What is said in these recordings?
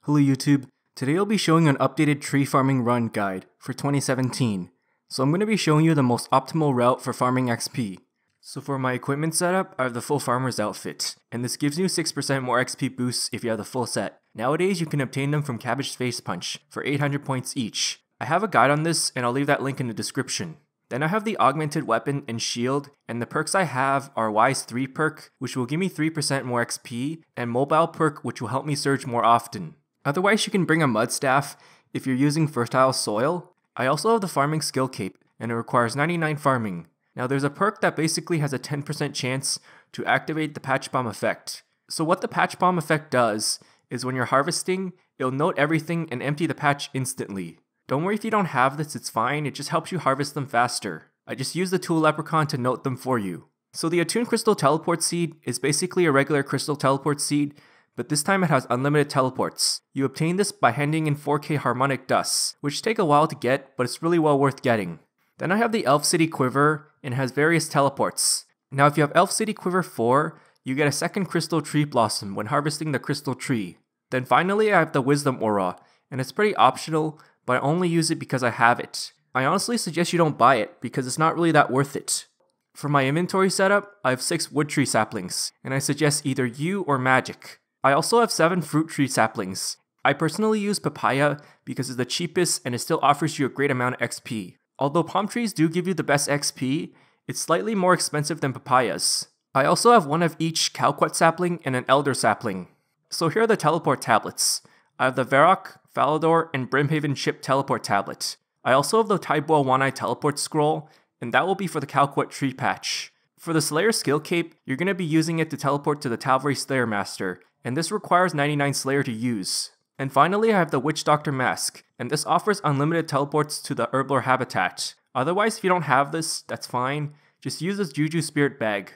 Hello YouTube, today I'll be showing an updated tree farming run guide for 2017. So I'm going to be showing you the most optimal route for farming XP. So for my equipment setup, I have the full farmer's outfit, and this gives you 6% more XP boosts if you have the full set. Nowadays you can obtain them from Cabbage Face Punch for 800 points each. I have a guide on this and I'll leave that link in the description. Then I have the augmented weapon and shield, and the perks I have are Wise 3 perk, which will give me 3% more XP, and Mobile perk, which will help me surge more often. Otherwise, you can bring a mud staff if you're using fertile soil. I also have the farming skill cape, and it requires 99 farming. Now there's a perk that basically has a 10% chance to activate the patch bomb effect. So what the patch bomb effect does is when you're harvesting, it'll note everything and empty the patch instantly. Don't worry if you don't have this, it's fine, it just helps you harvest them faster. I just use the tool leprechaun to note them for you. So the Attune Crystal Teleport Seed is basically a regular crystal teleport seed, but this time it has unlimited teleports. You obtain this by handing in 4k harmonic dusts, which take a while to get, but it's really well worth getting. Then I have the Elf City Quiver, and it has various teleports. Now if you have Elf City Quiver 4, you get a second crystal tree blossom when harvesting the crystal tree. Then finally I have the Wisdom Aura, and it's pretty optional, but I only use it because I have it. I honestly suggest you don't buy it, because it's not really that worth it. For my inventory setup, I have 6 wood tree saplings, and I suggest either you or magic. I also have 7 fruit tree saplings. I personally use papaya because it's the cheapest and it still offers you a great amount of XP. Although palm trees do give you the best XP, it's slightly more expensive than papayas. I also have 1 of each Calquat sapling and an Elder sapling. So here are the teleport tablets. I have the Varrock, Falador, and Brimhaven Chip teleport tablet. I also have the Taiboa One Eye teleport scroll, and that will be for the Calquat tree patch. For the Slayer skill cape, you're going to be using it to teleport to the Tal'Vori Slayer Master, and this requires 99 Slayer to use. And finally I have the Witch Doctor Mask, and this offers unlimited teleports to the Herblore habitat. Otherwise if you don't have this, that's fine, just use this Juju Spirit bag.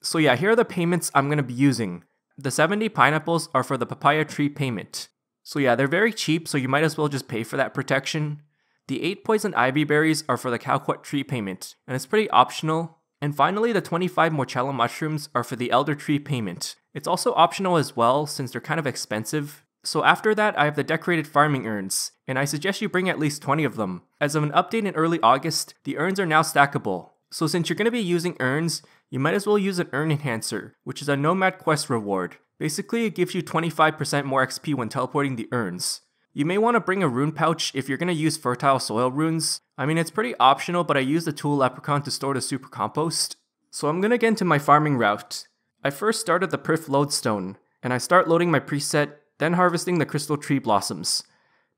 So yeah, here are the payments I'm going to be using. The 70 pineapples are for the papaya tree payment. So yeah, they're very cheap, so you might as well just pay for that protection. The 8 poison ivy berries are for the Calquat tree payment, and it's pretty optional. And finally, the 25 Morchella mushrooms are for the Elder Tree payment. It's also optional as well, since they're kind of expensive. So after that, I have the decorated farming urns, and I suggest you bring at least 20 of them. As of an update in early August, the urns are now stackable. So since you're going to be using urns, you might as well use an urn enhancer, which is a Nomad quest reward. Basically, it gives you 25% more XP when teleporting the urns. You may want to bring a rune pouch if you're going to use fertile soil runes. I mean, it's pretty optional, but I use the tool leprechaun to store the super compost. So I'm going to get into my farming route. I first started the perf lodestone, and I start loading my preset, then harvesting the crystal tree blossoms.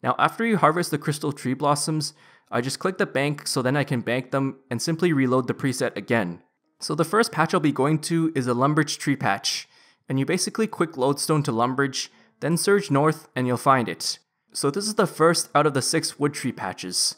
Now after you harvest the crystal tree blossoms, I just click the bank so then I can bank them and simply reload the preset again. So the first patch I'll be going to is a Lumbridge tree patch, and you basically quick lodestone to Lumbridge, then surge north and you'll find it. So this is the first out of the 6 wood tree patches.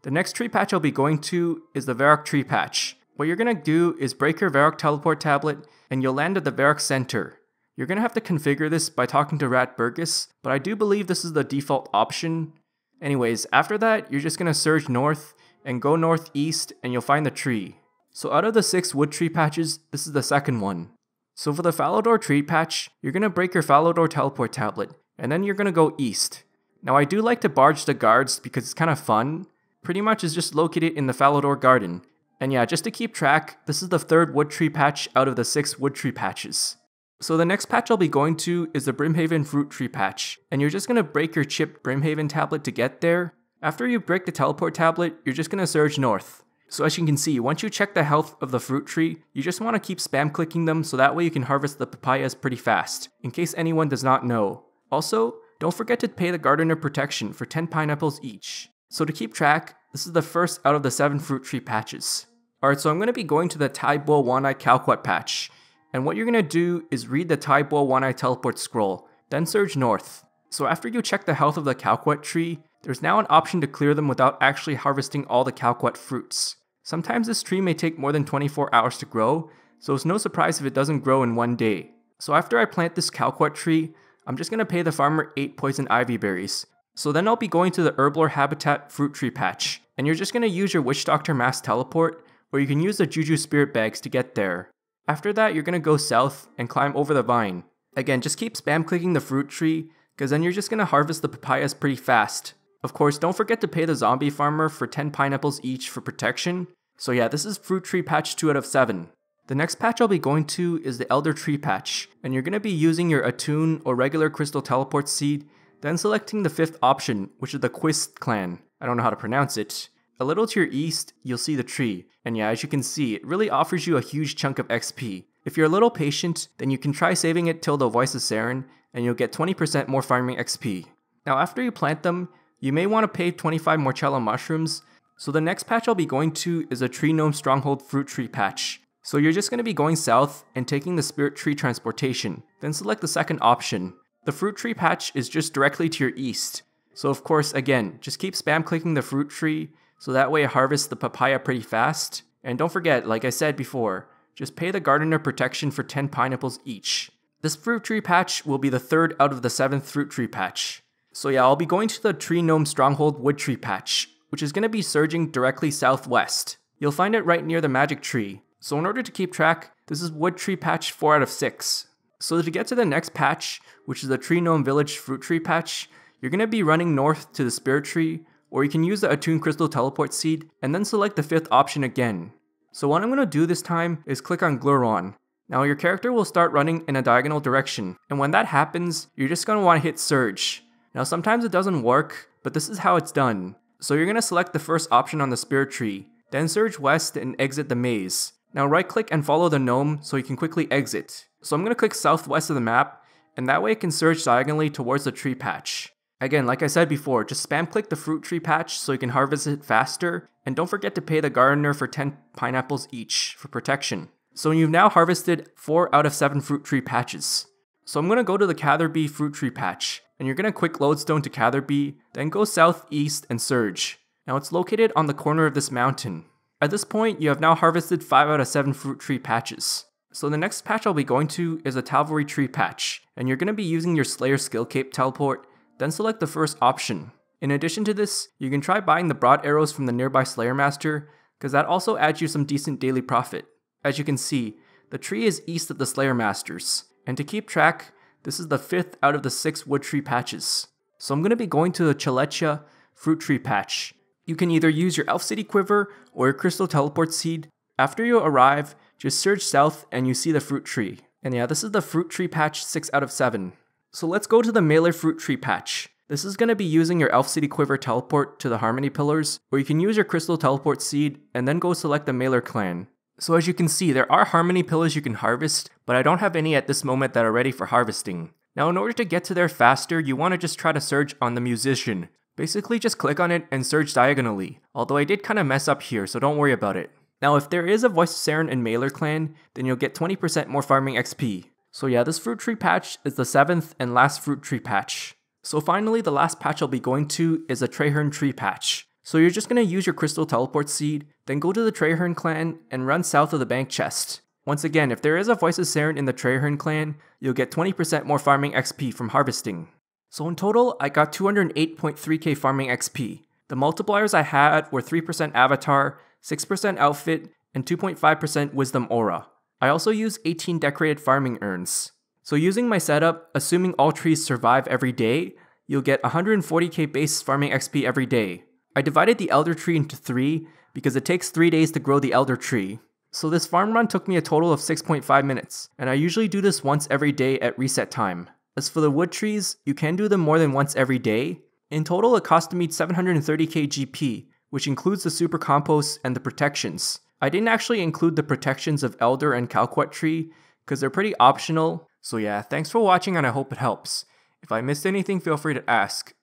The next tree patch I'll be going to is the Varrock tree patch. What you're going to do is break your Varrock teleport tablet and you'll land at the Varrock center. You're going to have to configure this by talking to Rat Burgess, but I do believe this is the default option. Anyways, after that, you're just going to surge north and go northeast and you'll find the tree. So out of the 6 wood tree patches, this is the second one. So for the Falador tree patch, you're going to break your Falador teleport tablet, and then you're going to go east. Now I do like to barge the guards because it's kind of fun. Pretty much is just located in the Falador garden. And yeah, just to keep track, this is the 3rd wood tree patch out of the 6 wood tree patches. So the next patch I'll be going to is the Brimhaven fruit tree patch, and you're just going to break your chipped Brimhaven tablet to get there. After you break the teleport tablet, you're just going to surge north. So as you can see, once you check the health of the fruit tree, you just want to keep spam clicking them so that way you can harvest the papayas pretty fast, in case anyone does not know. Also, don't forget to pay the gardener protection for 10 pineapples each. So to keep track, this is the first out of the 7 fruit tree patches. Alright, so I'm going to be going to the Taiboa One Eye Calquat patch. And what you're going to do is read the Taiboa One Eye teleport scroll, then surge north. So after you check the health of the Calquat tree, there's now an option to clear them without actually harvesting all the Calquat fruits. Sometimes this tree may take more than 24 hours to grow, so it's no surprise if it doesn't grow in one day. So after I plant this Calquat tree, I'm just going to pay the farmer 8 poison ivy berries. So then I'll be going to the Herblore habitat fruit tree patch, and you're just going to use your Witch Doctor Mask teleport, or you can use the Juju Spirit bags to get there. After that, you're going to go south and climb over the vine. Again, just keep spam clicking the fruit tree, because then you're just going to harvest the papayas pretty fast. Of course, don't forget to pay the zombie farmer for 10 pineapples each for protection. So yeah, this is fruit tree patch 2 out of 7. The next patch I'll be going to is the elder tree patch, and you're going to be using your attune or regular crystal teleport seed, then selecting the 5th option, which is the Quist clan. I don't know how to pronounce it. A little to your east, you'll see the tree, and yeah, as you can see, it really offers you a huge chunk of XP. If you're a little patient, then you can try saving it till the Voice of Saren, and you'll get 20% more farming XP. Now after you plant them, you may want to pay 25 Morcella mushrooms, so the next patch I'll be going to is a Tree Gnome Stronghold fruit tree patch. So you're just going to be going south and taking the spirit tree transportation, then select the 2nd option. The fruit tree patch is just directly to your east. So of course, again, just keep spam clicking the fruit tree, so that way it harvests the papaya pretty fast. And don't forget, like I said before, just pay the gardener protection for 10 pineapples each. This fruit tree patch will be the 3rd out of the 7th fruit tree patch. So yeah, I'll be going to the Tree Gnome Stronghold wood tree patch, which is going to be surging directly southwest. You'll find it right near the magic tree. So in order to keep track, this is wood tree patch 4 out of 6. So to get to the next patch, which is the Tree Gnome Village fruit tree patch, you're going to be running north to the spirit tree, or you can use the attune crystal teleport seed, and then select the 5th option again. So what I'm going to do this time is click on Gluron. Now your character will start running in a diagonal direction, and when that happens, you're just going to want to hit surge. Now sometimes it doesn't work, but this is how it's done. So you're going to select the 1st option on the spirit tree, then surge west and exit the maze. Now right click and follow the gnome so you can quickly exit. So I'm going to click southwest of the map, and that way it can surge diagonally towards the tree patch. Again, like I said before, just spam click the fruit tree patch so you can harvest it faster, and don't forget to pay the gardener for 10 pineapples each for protection. So you've now harvested 4 out of 7 fruit tree patches. So I'm going to go to the Catherby fruit tree patch, and you're going to quick lodestone to Catherby, then go southeast and surge. Now it's located on the corner of this mountain. At this point, you have now harvested 5 out of 7 fruit tree patches. So the next patch I'll be going to is a Tal'Vori tree patch, and you're going to be using your Slayer skill cape teleport, then select the 1st option. In addition to this, you can try buying the broad arrows from the nearby Slayer Master, because that also adds you some decent daily profit. As you can see, the tree is east of the Slayer Masters, and to keep track, this is the 5th out of the 6 wood tree patches. So I'm going to be going to the Chaletia fruit tree patch. You can either use your Elf City Quiver or your Crystal Teleport Seed. After you arrive, just surge south and you see the fruit tree. And yeah, this is the fruit tree patch 6 out of 7. So let's go to the Mailer fruit tree patch. This is going to be using your Elf City Quiver teleport to the Harmony Pillars, or you can use your Crystal Teleport Seed and then go select the Mailer clan. So as you can see, there are Harmony Pillars you can harvest, but I don't have any at this moment that are ready for harvesting. Now in order to get to there faster, you want to just try to surge on the Musician. Basically just click on it and surge diagonally, although I did kind of mess up here, so don't worry about it. Now if there is a Voice of Saren and Mailer clan, then you'll get 20% more farming XP. So yeah, this fruit tree patch is the 7th and last fruit tree patch. So finally, the last patch I'll be going to is a Traherne tree patch. So you're just going to use your Crystal Teleport Seed, then go to the Traherne clan and run south of the bank chest. Once again, if there is a Voice of Saren in the Traherne clan, you'll get 20% more farming XP from harvesting. So in total, I got 208.3k farming XP. The multipliers I had were 3% Avatar, 6% Outfit, and 2.5% Wisdom Aura. I also used 18 decorated farming urns. So using my setup, assuming all trees survive every day, you'll get 140k base farming XP every day. I divided the Elder Tree into 3 because it takes 3 days to grow the Elder Tree. So this farm run took me a total of 6.5 minutes, and I usually do this once every day at reset time. As for the wood trees, you can do them more than once every day. In total, it cost me 730k GP, which includes the super compost and the protections. I didn't actually include the protections of Elder and Calquet Tree, because they're pretty optional. So yeah, thanks for watching and I hope it helps. If I missed anything, feel free to ask.